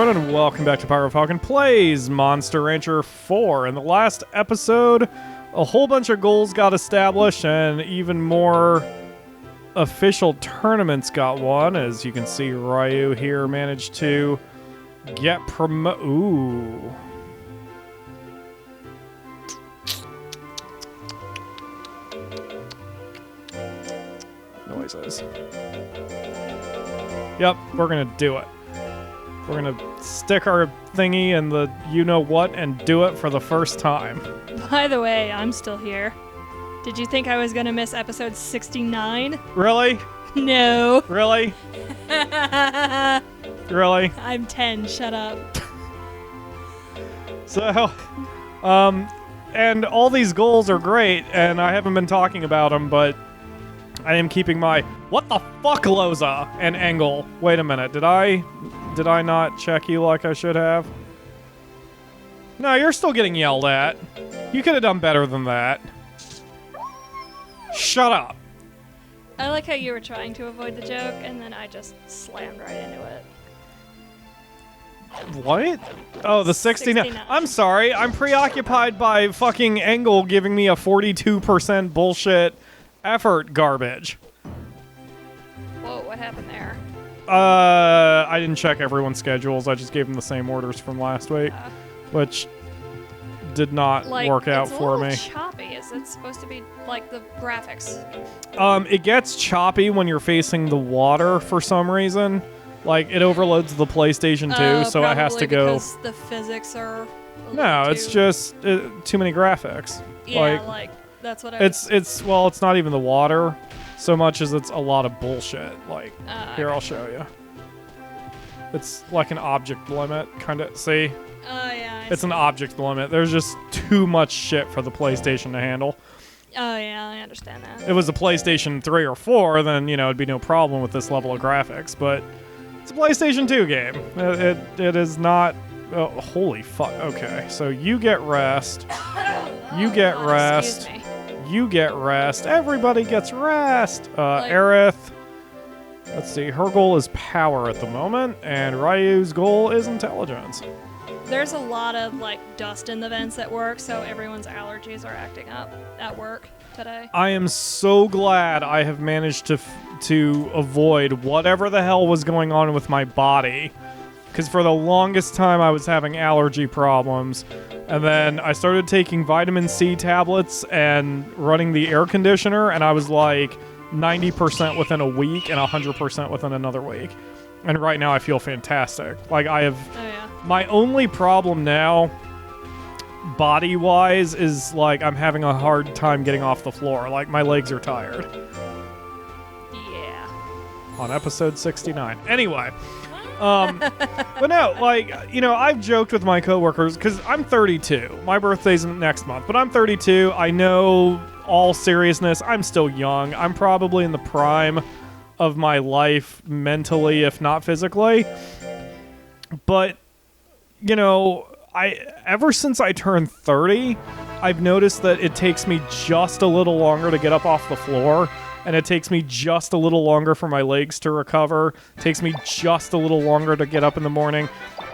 everyone, and welcome back to PyroFalkon Plays Monster Rancher 4. In the last episode, a whole bunch of goals got established, and even more official tournaments got won. As you can see, Ryu here managed to get Ooh. Noises. Yep, we're gonna do it. We're gonna stick our thingy in the you-know-what and do it for the first time. By the way, I'm still here. Did you think I was gonna miss episode 69? Really? No. Really? Really? I'm 10, shut up. So, and all these goals are great, and I haven't been talking about them, but I am keeping my what the fuck, Loza, and Angle. Wait a minute, did I not check you like I should have? No, you're still getting yelled at. You could have done better than that. Shut up. I like how you were trying to avoid the joke, and then I just slammed right into it. What? Oh, the 69. I'm sorry, I'm preoccupied by fucking Angle giving me a 42% bullshit effort garbage. Whoa, what happened there? I didn't check everyone's schedules. I just gave them the same orders from last week, which did not work out for me. It's a little choppy. Is it supposed to be like the graphics? It gets choppy when you're facing the water for some reason. Like, it overloads the PlayStation 2, so it has to go... because the physics are... No, it's just too many graphics. Yeah, like that's what I... Well, it's not even the water so much as it's a lot of bullshit. Like, here, I'll show you. It's like an object limit, kind of. See? Oh, yeah. It's an object limit. There's just too much shit for the PlayStation to handle. Oh, yeah, I understand that. If it was a PlayStation 3 or 4, then, you know, it'd be no problem with this level of graphics, but it's a PlayStation 2 game. It is not... Oh, holy fuck. Okay, so you get rest. You get rest. Excuse me. You get rest. Everybody gets rest. Aerith, let's see. Her goal is power at the moment, and Ryu's goal is intelligence. There's a lot of, like, dust in the vents at work, so everyone's allergies are acting up at work today. I am so glad I have managed to avoid whatever the hell was going on with my body. Because for the longest time I was having allergy problems. And then I started taking vitamin C tablets and running the air conditioner, and I was like 90% within a week and 100% within another week. And right now I feel fantastic. Like, I have... Oh, yeah. My only problem now, body-wise, is like I'm having a hard time getting off the floor. Like, my legs are tired. Yeah. On episode 69. Anyway... but no, like, you know, I've joked with my coworkers because I'm 32. My birthday's next month, but I'm 32. I know, all seriousness, I'm still young. I'm probably in the prime of my life mentally, if not physically. But, you know, ever since I turned 30, I've noticed that it takes me just a little longer to get up off the floor. And it takes me just a little longer for my legs to recover. It takes me just a little longer to get up in the morning.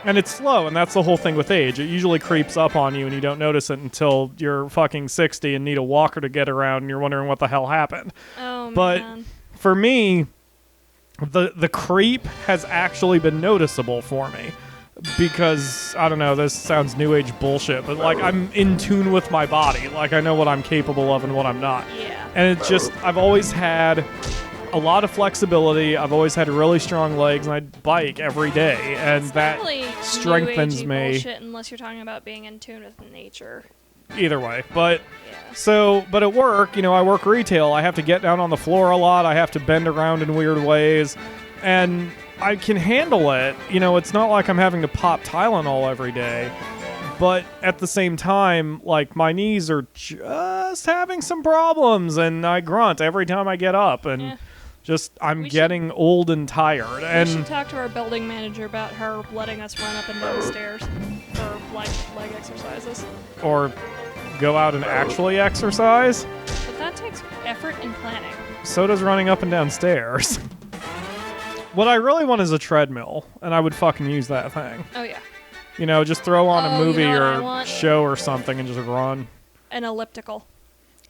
And it's slow, and that's the whole thing with age. It usually creeps up on you, and you don't notice it until you're fucking 60 and need a walker to get around, and you're wondering what the hell happened. Oh, but man. For me, the creep has actually been noticeable for me. Because, I don't know, this sounds new age bullshit, but, like, I'm in tune with my body. Like, I know what I'm capable of and what I'm not. Yeah. And it's just, I've always had a lot of flexibility. I've always had really strong legs, and I bike every day, and that strengthens me. Bullshit unless you're talking about being in tune with nature. Either way, but yeah. But at work, you know, I work retail. I have to get down on the floor a lot. I have to bend around in weird ways, and I can handle it. You know, it's not like I'm having to pop Tylenol every day. But at the same time, like, my knees are just having some problems, and I grunt every time I get up, and I'm getting old and tired. We should talk to our building manager about her letting us run up and down the stairs for, like, leg exercises. Or go out and actually exercise. But that takes effort and planning. So does running up and down stairs. What I really want is a treadmill, and I would fucking use that thing. Oh, yeah. You know, just throw on a movie you know what I or want? show or something and just run. An elliptical.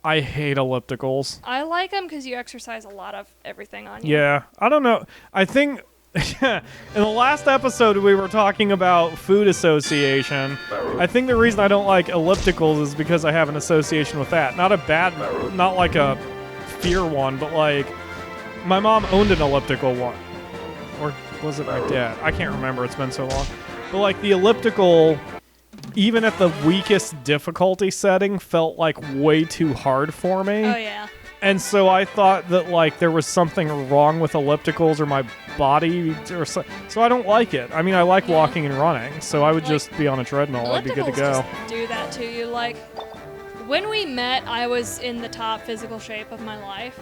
I hate ellipticals. I like them because you exercise a lot of everything on you. Yeah, I don't know. I think in the last episode we were talking about food association. I think the reason I don't like ellipticals is because I have an association with that. Not like a fear one, but like my mom owned an elliptical one. Or was it my dad? I can't remember. It's been so long. But like the elliptical, even at the weakest difficulty setting, felt like way too hard for me. Oh, yeah. And so I thought that like there was something wrong with ellipticals or my body or so I don't like it. I mean, I like walking and running, so I would just be on a treadmill. I'd be good to go. Just do that to you. Like, when we met, I was in the top physical shape of my life.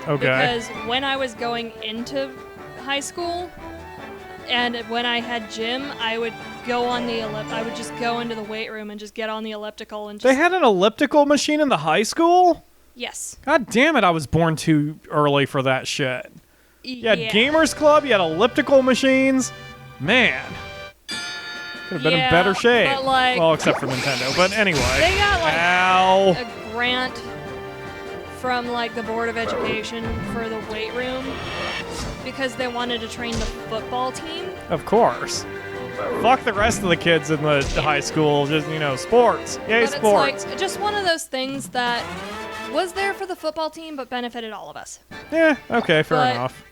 Okay. Because when I was going into high school, and when I had gym, I would go on the I would just go into the weight room and just get on the elliptical and just... They had an elliptical machine in the high school? Yes. God damn it, I was born too early for that shit. You had Yeah. Gamers Club, you had elliptical machines. Man. Could have been in better shape. But like, well, except for Nintendo. But anyway. they got like Ow. a grant from like the Board of Education for the weight room because they wanted to train the football team. Of course. Fuck the rest of the kids in the high school. Just, you know, sports. Yay, But sports. it's like just one of those things that was there for the football team but benefited all of us. Yeah, okay, fair But- enough.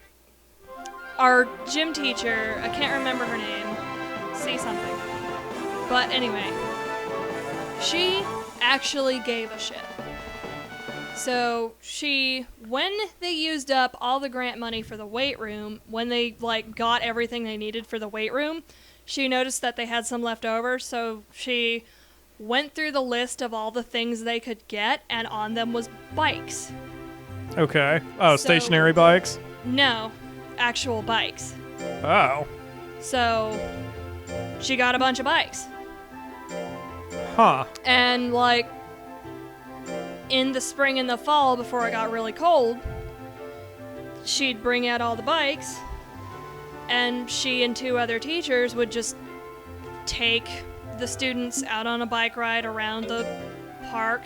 Our gym teacher, I can't remember her name, say something. But anyway, she actually gave a shit. So when they used up all the grant money for the weight room, when they like got everything they needed for the weight room, she noticed that they had some left over, so she went through the list of all the things they could get, and on them was bikes. Okay. Oh, So- stationary bikes? No, actual bikes. Oh. So she got a bunch of bikes. Huh. And like in the spring and the fall before it got really cold, she'd bring out all the bikes and she and two other teachers would just take the students out on a bike ride around the park.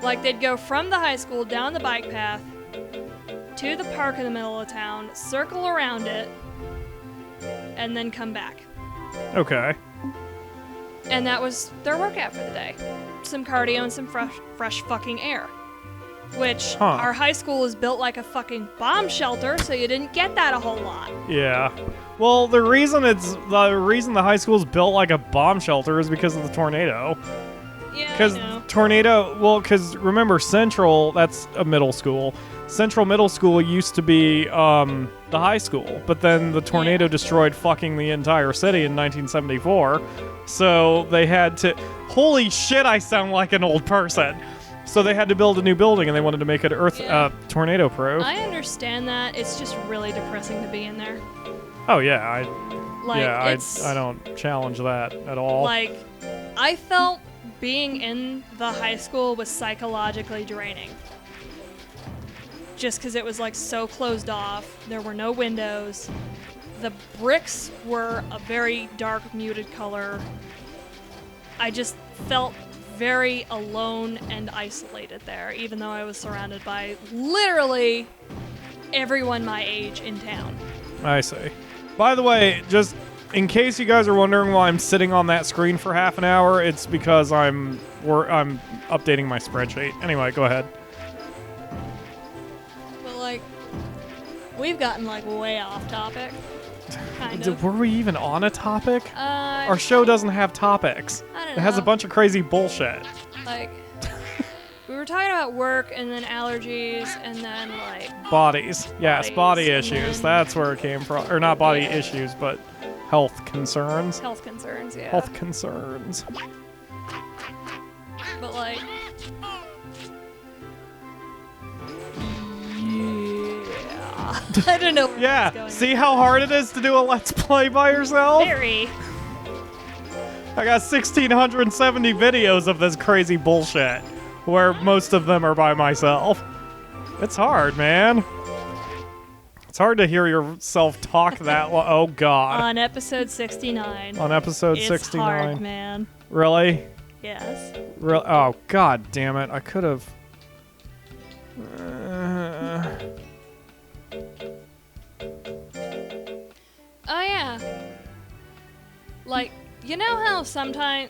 Like they'd go from the high school down the bike path to the park in the middle of town, circle around it, and then come back. Okay. And that was their workout for the day. Some cardio and some fresh fucking air. Which, our high school is built like a fucking bomb shelter, so you didn't get that a whole lot. Yeah. Well, the reason the high school's built like a bomb shelter is because of the tornado. Yeah, Because because remember, Central, that's a middle school. Central Middle School used to be the high school, but then the tornado destroyed fucking the entire city in 1974. So they had to... Holy shit, I sound like an old person. So they had to build a new building, and they wanted to make it tornado-proof. I understand that. It's just really depressing to be in there. Oh, yeah. I don't challenge that at all. Like, I felt being in the high school was psychologically draining. Just because it was like so closed off. There were no windows. The bricks were a very dark, muted color. I just felt very alone and isolated there, even though I was surrounded by literally everyone my age in town. I see. By the way, just in case you guys are wondering why I'm sitting on that screen for half an hour, it's because I'm updating my spreadsheet. Anyway, go ahead. But like, we've gotten like way off topic. Kind of. Were we even on a topic? Our Our show doesn't have topics. I don't It has a know. bunch of crazy bullshit. Like, we were talking about work and then allergies and then like Bodies. Yes, Bodies, body and issues. then- That's where it came from. Or not body Yeah. issues, but health concerns. health concerns, yeah. Health concerns. But like, yeah, I don't know. Where this is Yeah, going. see how hard it is to do a Let's Play by yourself? Very. I got 1,670 videos of this crazy bullshit, where most of them are by myself. It's hard, man. It's hard to hear yourself talk that oh God. On episode 69. On episode It's 69. hard, man. Really? Yes. Oh, God damn it. I could have... Oh, yeah. Like, you know how sometimes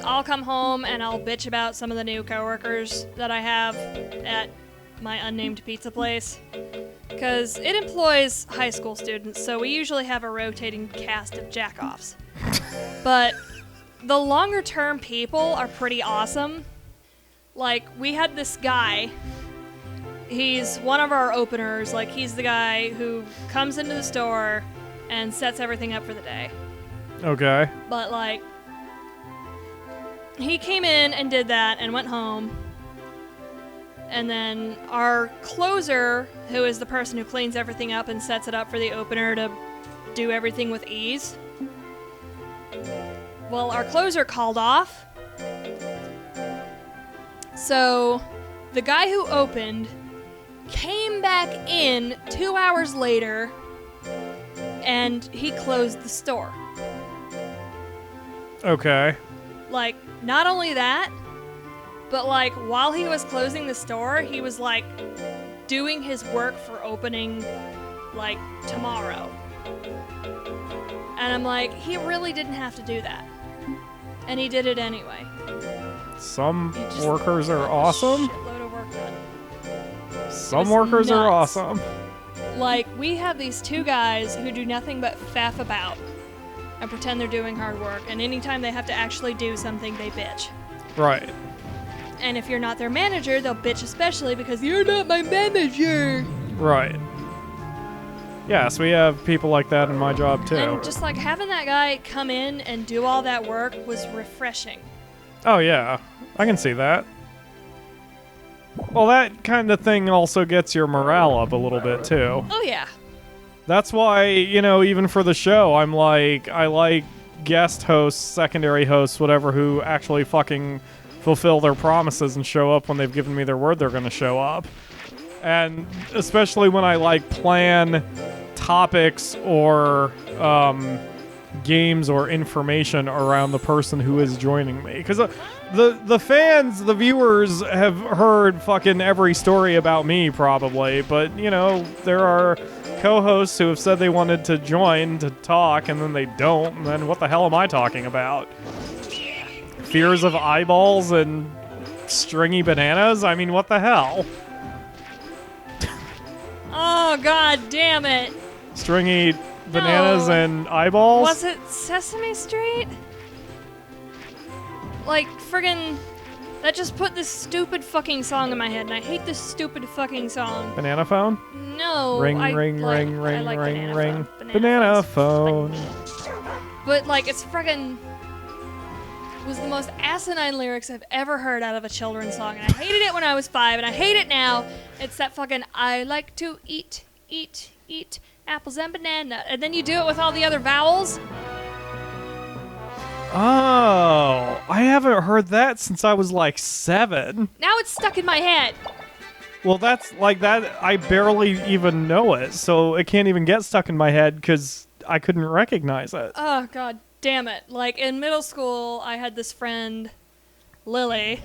I'll come home and I'll bitch about some of the new coworkers that I have at my unnamed pizza place? Because it employs high school students, so we usually have a rotating cast of jack-offs. But the longer-term people are pretty awesome. Like, we had this guy. He's one of our openers. Like, he's the guy who comes into the store and sets everything up for the day. Okay. But, like, he came in and did that and went home. And then our closer, who is the person who cleans everything up and sets it up for the opener to do everything with ease. Well, our closer called off. So the guy who opened came back in 2 hours later and he closed the store. Okay. Like, not only that, but like while he was closing the store, he was like doing his work for opening like tomorrow. And I'm like, he really didn't have to do that. And he did it anyway. Some workers are awesome. Shitload of work done. Some workers are nuts. awesome. Like, we have these two guys who do nothing but faff about and pretend they're doing hard work, and anytime they have to actually do something, they bitch. Right. And if you're not their manager, they'll bitch especially because you're not my manager. Right. Yes, we have people like that in my job too. And just like having that guy come in and do all that work was refreshing. Oh yeah, I can see that. Well, that kind of thing also gets your morale up a little bit too. Oh yeah. That's why, you know, even for the show, I like guest hosts, secondary hosts, whatever, who actually fucking fulfill their promises and show up when they've given me their word they're going to show up. And especially when I like plan topics or games or information around the person who is joining me. Because the fans, the viewers have heard fucking every story about me probably, but, you know, there are co-hosts who have said they wanted to join to talk and then they don't, and then what the hell am I talking about? Fears of eyeballs and stringy bananas? I mean, what the hell? Oh, god damn it. Stringy bananas and eyeballs? Was it Sesame Street? Like, friggin'... That just put this stupid fucking song in my head, and I hate this stupid fucking song. Banana phone? No, Ring, I ring, like, ring, I ring, like ring, banana ring. phone. Banana phone. But, like, it's friggin'... was the most asinine lyrics I've ever heard out of a children's song, and I hated it when I was 5, and I hate it now. It's that fucking, I like to eat apples and banana, and then you do it with all the other vowels. Oh, I haven't heard that since I was like 7. Now it's stuck in my head. Well, that's like that. I barely even know it, so it can't even get stuck in my head because I couldn't recognize it. Oh, god damn it. Like, in middle school, I had this friend, Lily.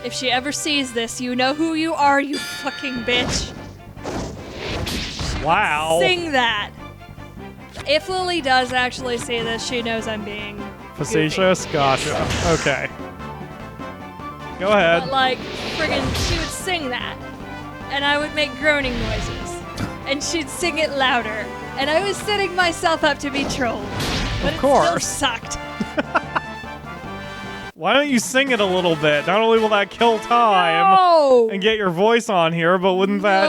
If she ever sees this, you know who you are, you fucking bitch. Wow. Sing that. If Lily does actually see this, she knows I'm being facetious? goofy. Gotcha. Okay. Go ahead. But, like, friggin', she would sing that. And I would make groaning noises. And she'd sing it louder. And I was setting myself up to be trolled. But Of course. It still sucked. Why don't you sing it a little bit? Not only will that kill time No! and get your voice on here, but wouldn't that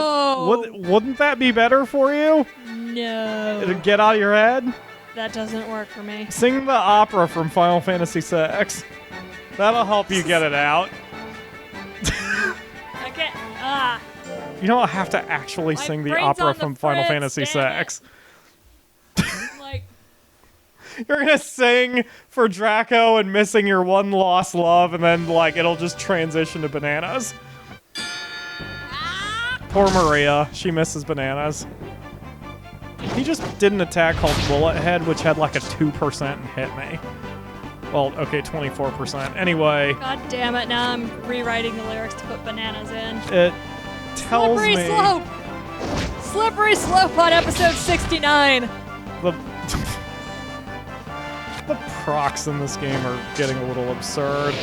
wouldn't that be better for you? No. It'd get out of your head? That doesn't work for me. Sing the opera from Final Fantasy VI. That'll help you get it out. I can't. Ah. You don't have to actually My sing the brain's opera on the from Final fritz, Fantasy damn VI. it. Like, You're gonna sing for Draco and missing your one lost love, and then like it'll just transition to bananas. Poor Maria. She misses bananas. He just did an attack called Bullet Head, which had like a 2% and hit me. Well, okay, 24%. Anyway. God damn it, now I'm rewriting the lyrics to put bananas in. It tells Slippery me... slope! Slippery slope on episode 69! The procs in this game are getting a little absurd.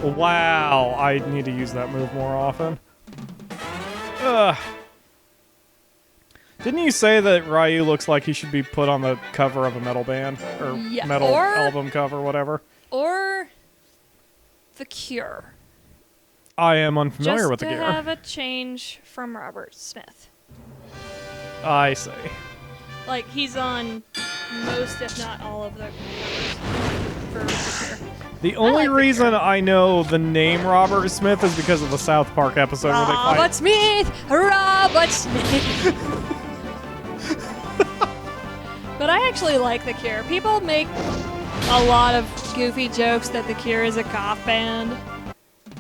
Wow, I need to use that move more often. Ugh. Didn't you say that Ryu looks like he should be put on the cover of a metal band? Or Yeah, metal or- album cover, whatever? Or The Cure. I am unfamiliar with The Just to Cure. have a change from Robert Smith. I see. Like, he's on most, if not all, of the covers for The Cure. The only like The reason Cure. I know the name Robert Smith is because of the South Park episode where they Robert fight. Smith! Robert Smith! But I actually like The Cure. People make a lot of goofy jokes that The Cure is a goth band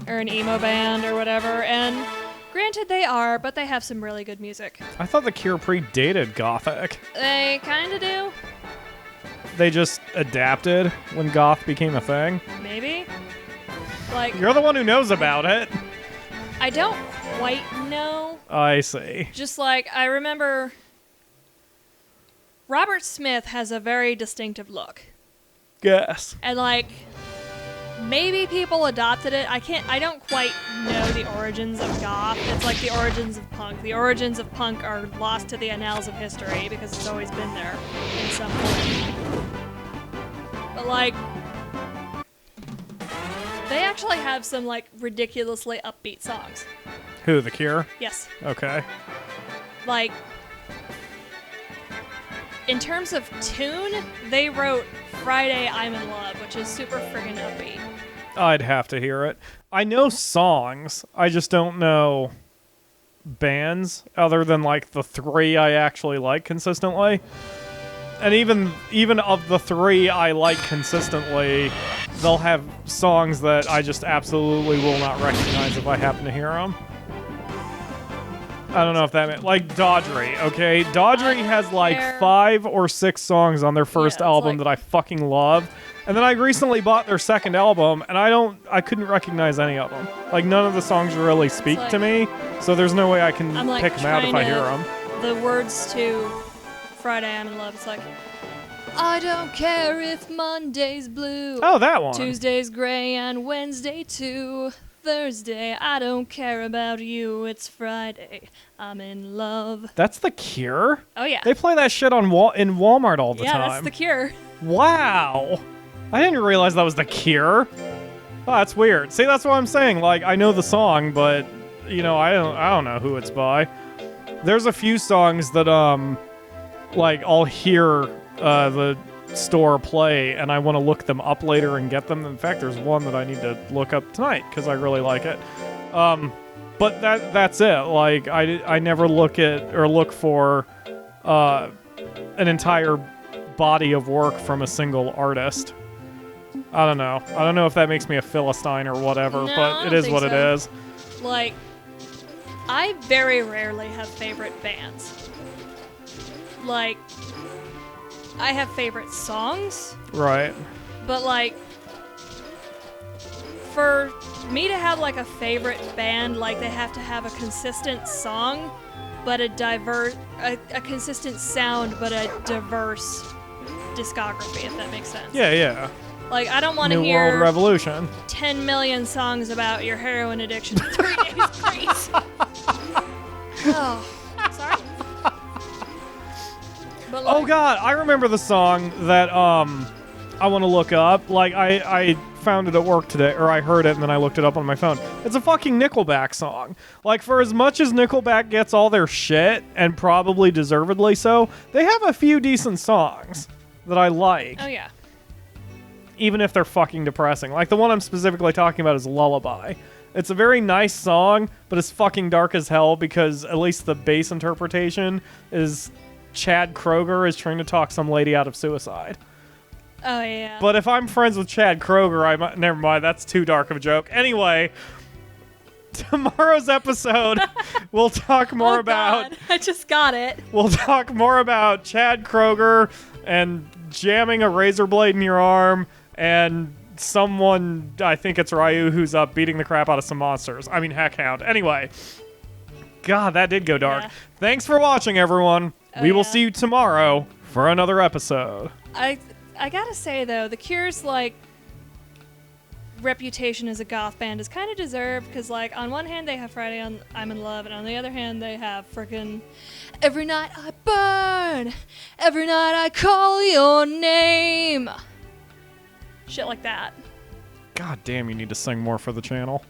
or an emo band or whatever, and granted they are, but they have some really good music. I thought The Cure predated Gothic. They kind of do, They just adapted when goth became a thing. maybe. Like, You're the one who knows about it. I don't quite know. I see. Just like, I remember Robert Smith has a very distinctive look. Guess. And like, maybe people adopted it. I don't quite know the origins of goth. It's like the origins of punk. The origins of punk are lost to the annals of history because it's always been there in some form. But like, they actually have some like ridiculously upbeat songs. Who, The Cure? Yes. Okay. Like, in terms of tune, they wrote Friday I'm in Love, which is super friggin' upbeat. I'd have to hear it. I know songs. I just don't know bands other than like the three I actually like consistently. And even of the three I like consistently, they'll have songs that I just absolutely will not recognize if I happen to hear them. I don't know if that meant like Dodgery, okay? Dodgery has like care. 5 or 6 songs on their first it's album like- that I fucking love. And then I recently bought their second album and I couldn't recognize any of them. Like none of the songs really speak like- to me, so there's no way I can I'm like pick them out if I trying hear to- them. The words to Friday I'm in Love, it's like, I don't care if Monday's blue. Oh, that one. Tuesday's gray and Wednesday too. Thursday, I don't care about you. It's Friday. I'm in love. That's The Cure? Oh yeah. They play that shit on in Walmart all the yeah, time. that's The Cure. Wow. I didn't realize that was The Cure. Oh, that's weird. See, that's what I'm saying. Like, I know the song, but you know, I don't know who it's by. There's a few songs that like I'll hear the store play and I want to look them up later and get them. In fact, there's one that I need to look up tonight because I really like it. But that's it. Like I never look for an entire body of work from a single artist. I don't know. I don't know if that makes me a Philistine or whatever, No, I but it don't is think what it so. is. Like, I very rarely have favorite bands. Like, I have favorite songs, Right. but like, for me to have like a favorite band, like they have to have a consistent song, but a consistent sound, but a diverse discography, if that makes sense. Yeah, yeah. Like, I don't want to New hear World Revolution. 10 million songs about your heroin addiction in 3 days straight. Oh, sorry. But like, Oh god, I remember the song that I want to look up. Like I found it at work today, or I heard it and then I looked it up on my phone. It's a fucking Nickelback song. Like, for as much as Nickelback gets all their shit, and probably deservedly so, they have a few decent songs that I like. oh yeah. Even if they're fucking depressing. Like, the one I'm specifically talking about is Lullaby. It's a very nice song, but it's fucking dark as hell because at least the bass interpretation is Chad Kroeger is trying to talk some lady out of suicide. Oh yeah. But if I'm friends with Chad Kroeger, never mind, that's too dark of a joke. Anyway, tomorrow's episode, we'll talk more about. God, I just got it. We'll talk more about Chad Kroger and jamming a razor blade in your arm, and someone, I think it's Ryu, who's up beating the crap out of some monsters. I mean, Heckhound. Anyway, God, that did go dark. Yeah. Thanks for watching, everyone. Oh, We will yeah. see you tomorrow for another episode. I gotta say though, The Cure's like reputation as a goth band is kind of deserved because like on one hand they have Friday on I'm in Love, and on the other hand they have frickin' Every Night I Burn, Every Night I Call Your Name, shit like that. God damn, you need to sing more for the channel.